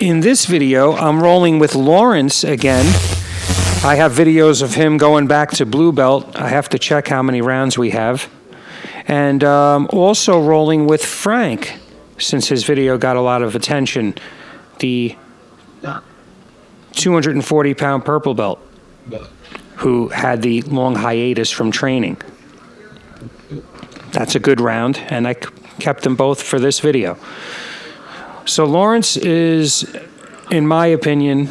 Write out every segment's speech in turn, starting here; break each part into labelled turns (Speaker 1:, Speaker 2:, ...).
Speaker 1: In this video, I'm rolling with Lawrence again. I have videos of him going back to blue belt. I have to check how many rounds we have. And also rolling with Frank, since his video got a lot of attention, the 240-pound purple belt, who had the long hiatus from training. That's a good round, and I kept them both for this video. So Lawrence is, in my opinion,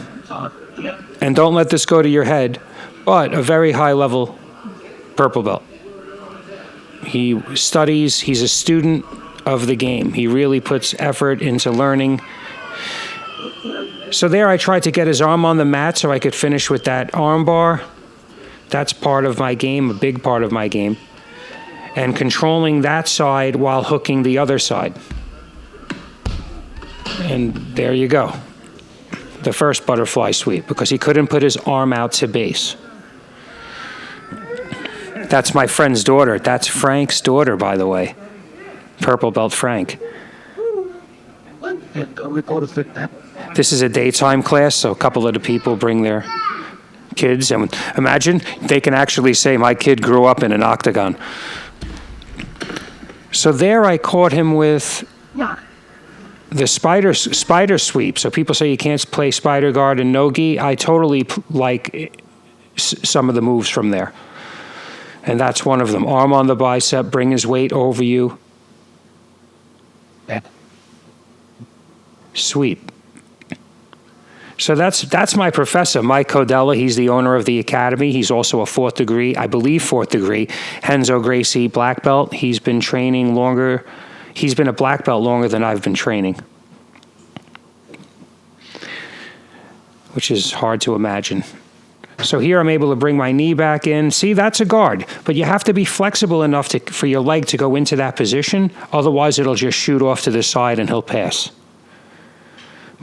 Speaker 1: and don't let this go to your head, but a very high-level purple belt. He studies, he's a student of the game. He really puts effort into learning. So there I tried to get his arm on the mat so I could finish with that arm bar. That's part of my game, a big part of my game. And controlling that side while hooking the other side. And there you go. The first butterfly sweep, because he couldn't put his arm out to base. That's my friend's daughter. That's Frank's daughter, by the way. Purple belt Frank. This is a daytime class, so a couple of the people bring their kids. And imagine, they can actually say, my kid grew up in an octagon. So there I caught him with the spider sweep. So people say you can't play spider guard and no-gi. I totally like some of the moves from there. And that's one of them. Arm on the bicep, bring his weight over you. Sweep. So that's my professor, Mike Codella. He's the owner of the academy. He's also a fourth degree, Henzo Gracie black belt. He's been training longer. He's been a black belt longer than I've been training, which is hard to imagine. So here I'm able to bring my knee back in. See, that's a guard, but you have to be flexible enough for your leg to go into that position. Otherwise, it'll just shoot off to the side and he'll pass.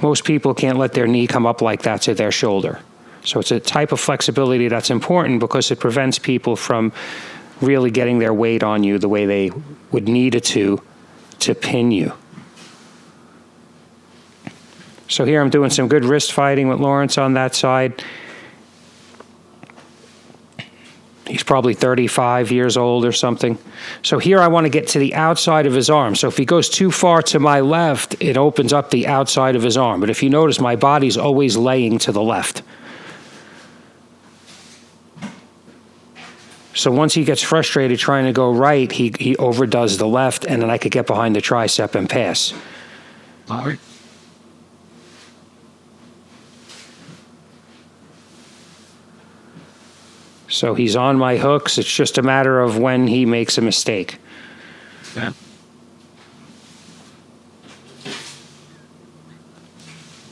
Speaker 1: Most people can't let their knee come up like that to their shoulder. So it's a type of flexibility that's important because it prevents people from really getting their weight on you the way they would need it to pin you. So here I'm doing some good wrist fighting with Lawrence on that side. He's probably 35 years old or something. So here I want to get to the outside of his arm. So if he goes too far to my left, it opens up the outside of his arm. But if you notice, my body's always laying to the left. So once he gets frustrated trying to go right, he overdoes the left, and then I could get behind the tricep and pass. All right. So he's on my hooks. It's just a matter of when he makes a mistake. Yeah.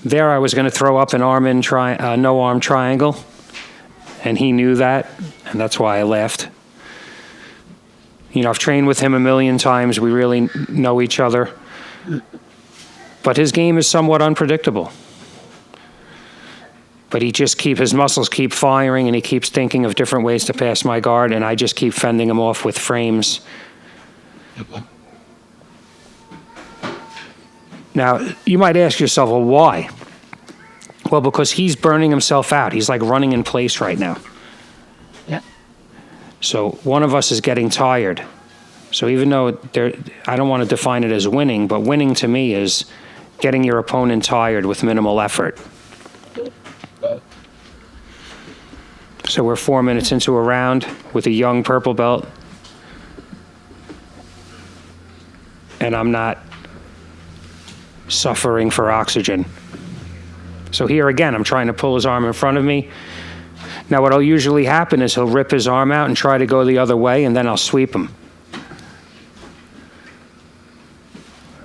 Speaker 1: There I was going to throw up an no-arm triangle, and he knew that, and that's why I laughed. You know, I've trained with him a million times. We really know each other. But his game is somewhat unpredictable. But his muscles keep firing, and he keeps thinking of different ways to pass my guard, and I just keep fending him off with frames. Now, you might ask yourself, well, why? Well, because he's burning himself out. He's like running in place right now. Yeah. So one of us is getting tired. So even though I don't want to define it as winning, but winning to me is getting your opponent tired with minimal effort. So we're 4 minutes into a round with a young purple belt. And I'm not suffering for oxygen. So here again, I'm trying to pull his arm in front of me. Now what'll usually happen is he'll rip his arm out and try to go the other way, and then I'll sweep him.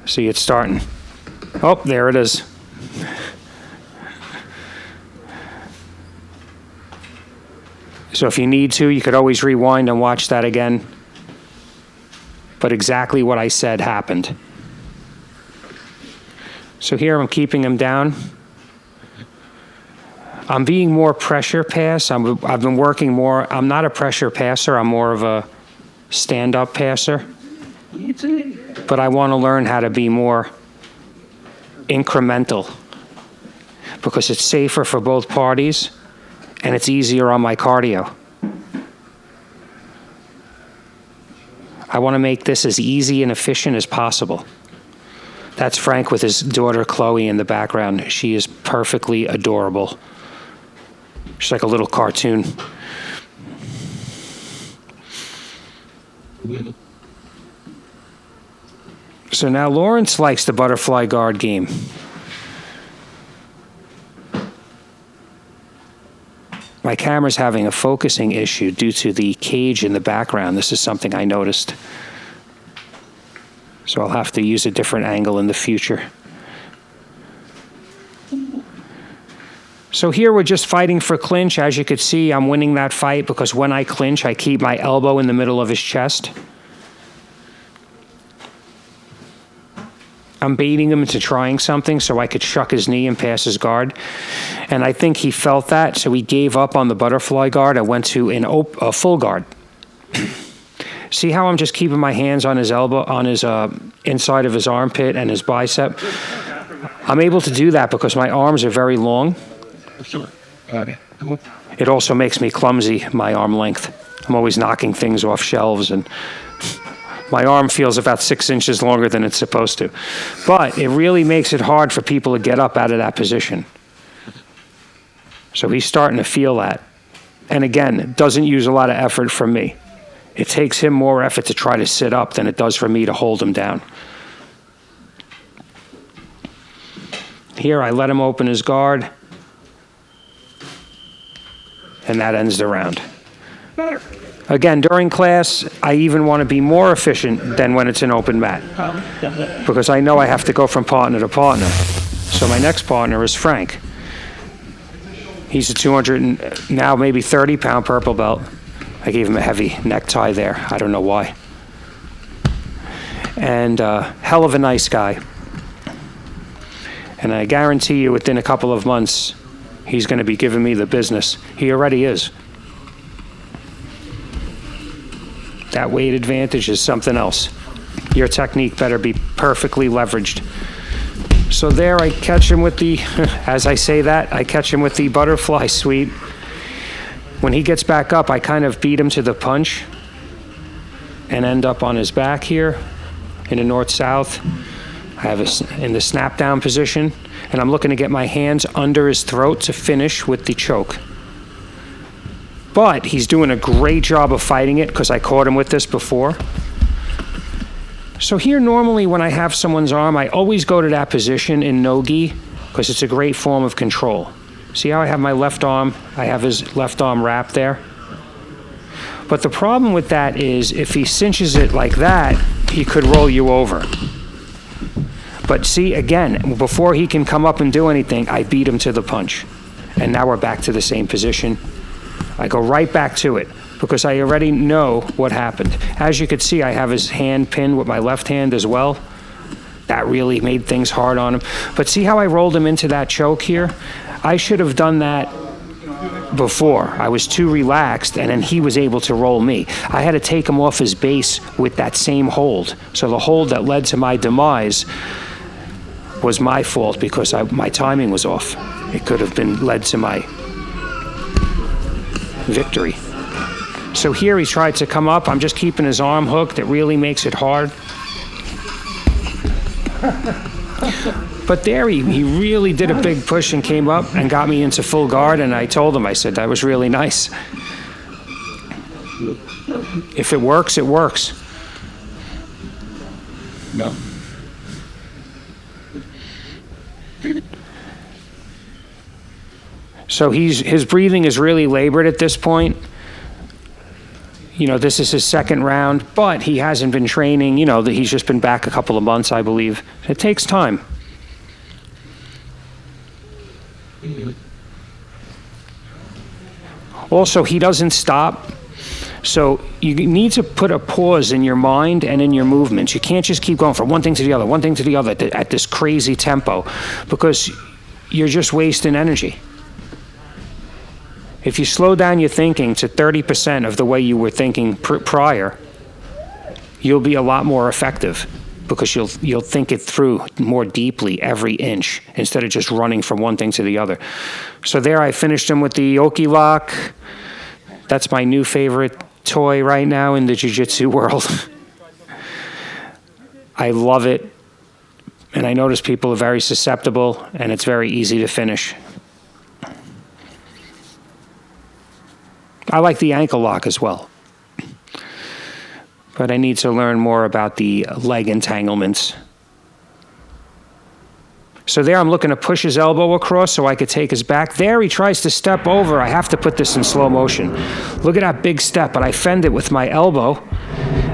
Speaker 1: See, it's starting. Oh, there it is. So if you need to, you could always rewind and watch that again. But exactly what I said happened. So here I'm keeping him down. I'm being more pressure pass. I've been working more. I'm not a pressure passer. I'm more of a stand-up passer. But I want to learn how to be more incremental because it's safer for both parties and it's easier on my cardio. I want to make this as easy and efficient as possible. That's Frank with his daughter Chloe in the background. She is perfectly adorable. She's like a little cartoon. So now Lawrence likes the butterfly guard game. My camera's having a focusing issue due to the cage in the background. This is something I noticed. So I'll have to use a different angle in the future. So here we're just fighting for clinch. As you could see, I'm winning that fight because when I clinch, I keep my elbow in the middle of his chest. I'm baiting him into trying something so I could shuck his knee and pass his guard. And I think he felt that, so he gave up on the butterfly guard. I went to a full guard. See how I'm just keeping my hands on his elbow, on his inside of his armpit and his bicep? I'm able to do that because my arms are very long. It also makes me clumsy, my arm length. I'm always knocking things off shelves, and my arm feels about 6 inches longer than it's supposed to. But it really makes it hard for people to get up out of that position. So he's starting to feel that. And again, it doesn't use a lot of effort from me. It takes him more effort to try to sit up than it does for me to hold him down. Here, I let him open his guard. And that ends the round. Again, during class, I even want to be more efficient than when it's an open mat. Because I know I have to go from partner to partner. So my next partner is Frank. He's a 200 and now maybe 30-pound purple belt. I gave him a heavy necktie there. I don't know why. And hell of a nice guy. And I guarantee you within a couple of months, he's going to be giving me the business. He already is. That weight advantage is something else. Your technique better be perfectly leveraged. So there I catch him with the, as I say that, I catch him with the butterfly sweep. When he gets back up, I kind of beat him to the punch and end up on his back here in a north-south. I have in the snap down position, and I'm looking to get my hands under his throat to finish with the choke. But he's doing a great job of fighting it because I caught him with this before. So here normally when I have someone's arm, I always go to that position in no-gi because it's a great form of control. See how I have my left arm? I have his left arm wrapped there. But the problem with that is if he cinches it like that, he could roll you over. But see, again, before he can come up and do anything, I beat him to the punch. And now we're back to the same position. I go right back to it because I already know what happened. As you could see, I have his hand pinned with my left hand as well. That really made things hard on him. But see how I rolled him into that choke here? I should have done that before. I was too relaxed, and then he was able to roll me. I had to take him off his base with that same hold. So the hold that led to my demise was my fault because my timing was off. It could have been led to my victory. So here he tried to come up. I'm just keeping his arm hooked. It really makes it hard. But there he really did a big push and came up and got me into full guard, and I told him, I said, that was really nice. If it works, it works.
Speaker 2: No.
Speaker 1: So his breathing is really labored at this point. You know, this is his second round, but he hasn't been training. You know, he's just been back a couple of months, I believe. It takes time. Also, he doesn't stop. So you need to put a pause in your mind and in your movements. You can't just keep going from one thing to the other, one thing to the other at this crazy tempo because you're just wasting energy. If you slow down your thinking to 30% of the way you were thinking prior, you'll be a lot more effective. because you'll think it through more deeply every inch instead of just running from one thing to the other. So there I finished him with the Oki lock. That's my new favorite toy right now in the jiu-jitsu world. I love it, and I notice people are very susceptible, and it's very easy to finish. I like the ankle lock as well, but I need to learn more about the leg entanglements. So there I'm looking to push his elbow across so I could take his back. There he tries to step over. I have to put this in slow motion. Look at that big step, but I fend it with my elbow,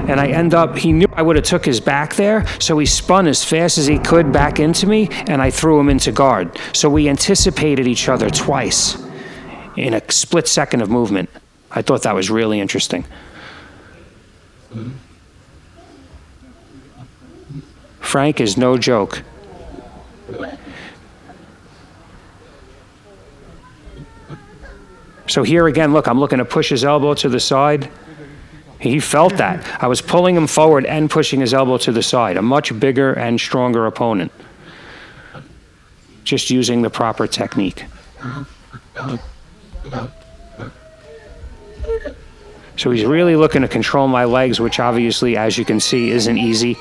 Speaker 1: and I end up, he knew I would have took his back there, so he spun as fast as he could back into me, and I threw him into guard. So we anticipated each other twice in a split second of movement. I thought that was really interesting. Frank is no joke. So here again, look, I'm looking to push his elbow to the side. He felt that. I was pulling him forward and pushing his elbow to the side. A much bigger and stronger opponent. Just using the proper technique. So he's really looking to control my legs, which obviously, as you can see, isn't easy.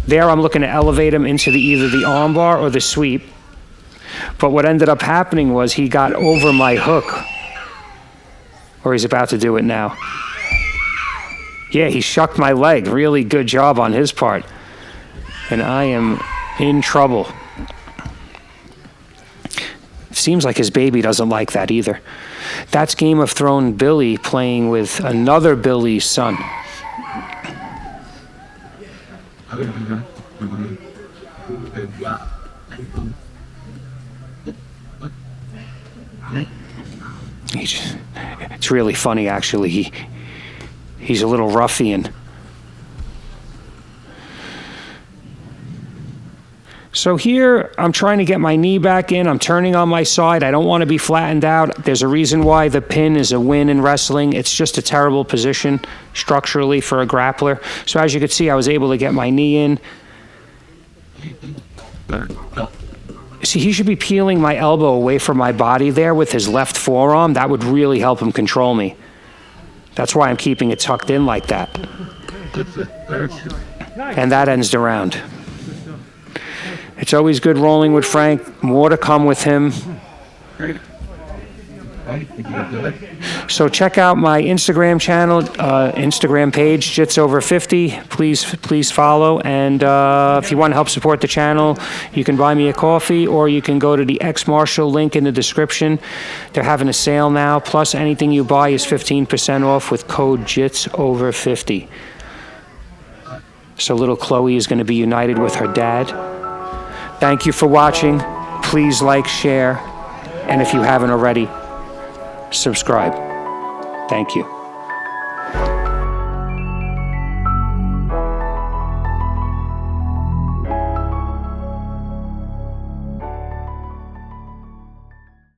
Speaker 1: There I'm looking to elevate him into either the armbar or the sweep. But what ended up happening was he got over my hook. Or he's about to do it now. Yeah, he shucked my leg. Really good job on his part. And I am in trouble. Seems like his baby doesn't like that either. That's Game of Thrones Billy playing with another Billy's son. It's really funny, actually. He's a little ruffian. So here, I'm trying to get my knee back in. I'm turning on my side. I don't want to be flattened out. There's a reason why the pin is a win in wrestling. It's just a terrible position structurally for a grappler. So as you can see, I was able to get my knee in. See, he should be peeling my elbow away from my body there with his left forearm. That would really help him control me. That's why I'm keeping it tucked in like that. And that ends the round. It's always good rolling with Frank. More to come with him. So check out my Instagram channel, Instagram page, Jits over 50. Please follow. And if you want to help support the channel, you can buy me a coffee, or you can go to the X Marshall link in the description. They're having a sale now. Plus, anything you buy is 15% off with code Jits over 50. So little Chloe is going to be united with her dad. Thank you for watching. Please like, share, and if you haven't already, subscribe. Thank you.